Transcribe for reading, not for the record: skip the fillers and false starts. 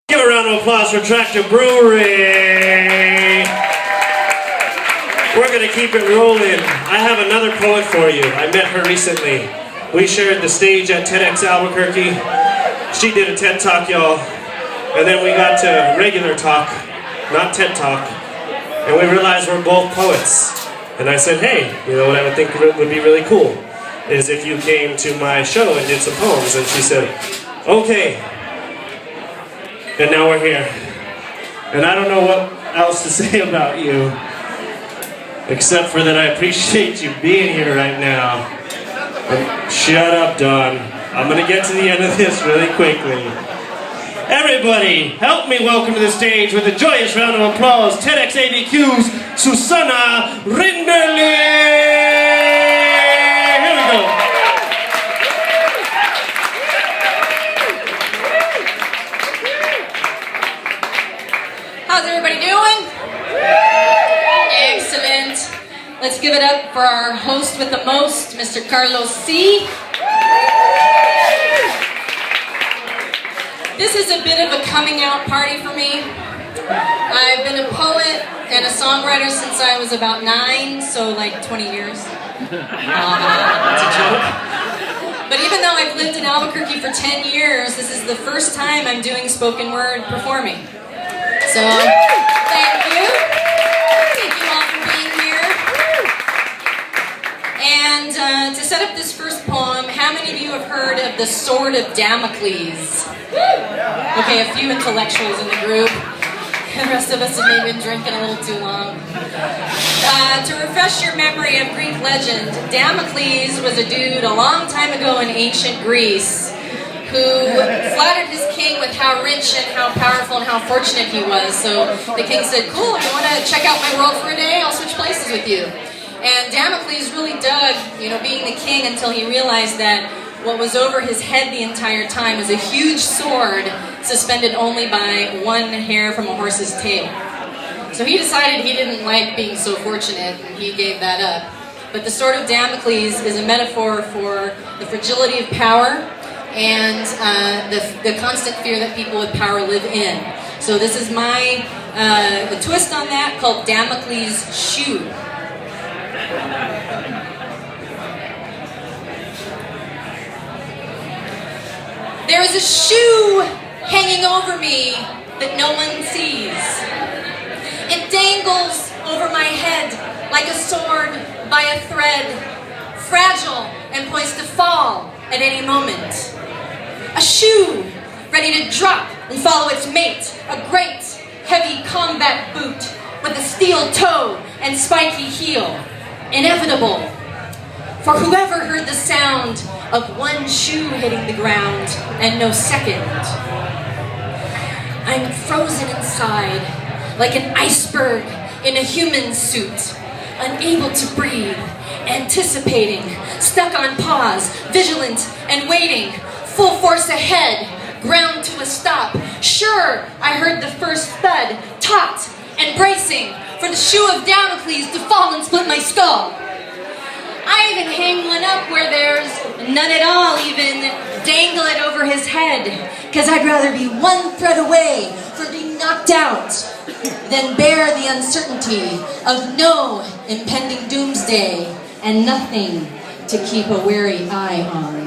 Give a round of applause for Tractor Brewery. We're going to keep it rolling. I have another poet for you. I met her recently. We shared the stage at TEDx Albuquerque. She did a TED Talk, y'all. And then we got to regular talk, not TED Talk. And we realized we're both poets. And I said, hey, you know what I would think would be really cool is if you came to my show and did some poems. And she said, okay. And now we're here. And I don't know what else to say about you, except for that I appreciate you being here right now. And shut up, Don. I'm gonna get to the end of this really quickly. Everybody, help me welcome to the stage with a joyous round of applause, TEDx ABQ's Susana Rinderle! Here we go. How's everybody doing? Excellent. Let's give it up for our host with the most, Mr. Carlos C. This is a bit of a coming out party for me. I've been a poet and a songwriter since I was about 9, so like 20 years. That's a joke. But even though I've lived in Albuquerque for 10 years, this is the first time I'm doing spoken word performing. So, thank you. Thank you all for being here. And to set up this first poem, how many of you have heard of the Sword of Damocles? Okay, a few intellectuals in the group. The rest of us have maybe been drinking a little too long. To refresh your memory of Greek legend, Damocles was a dude a long time ago in ancient Greece who flattered his king with how rich and how powerful and how fortunate he was. So the king said, cool, you want to check out my world for a day? I'll switch places with you. And Damocles really dug, being the king until he realized that what was over his head the entire time was a huge sword suspended only by one hair from a horse's tail. So he decided he didn't like being so fortunate, and he gave that up. But the Sword of Damocles is a metaphor for the fragility of power and the constant fear that people with power live in. So this is my a twist on that called Damocles Shoe. There is a shoe hanging over me that no one sees. It dangles over my head like a sword by a thread, fragile and poised to fall at any moment. A shoe ready to drop and follow its mate, a great heavy combat boot with a steel toe and spiky heel, inevitable. For whoever heard the sound of one shoe hitting the ground and no second. I'm frozen inside like an iceberg in a human suit, unable to breathe, anticipating, stuck on pause, vigilant and waiting, full force ahead, ground to a stop. Sure, I heard the first thud, taut and bracing for the shoe of Damocles to fall and split my skull. I even hang one up where there's none at all, even dangle it over his head, because I'd rather be one thread away from being knocked out than bear the uncertainty of no impending doomsday and nothing to keep a wary eye on.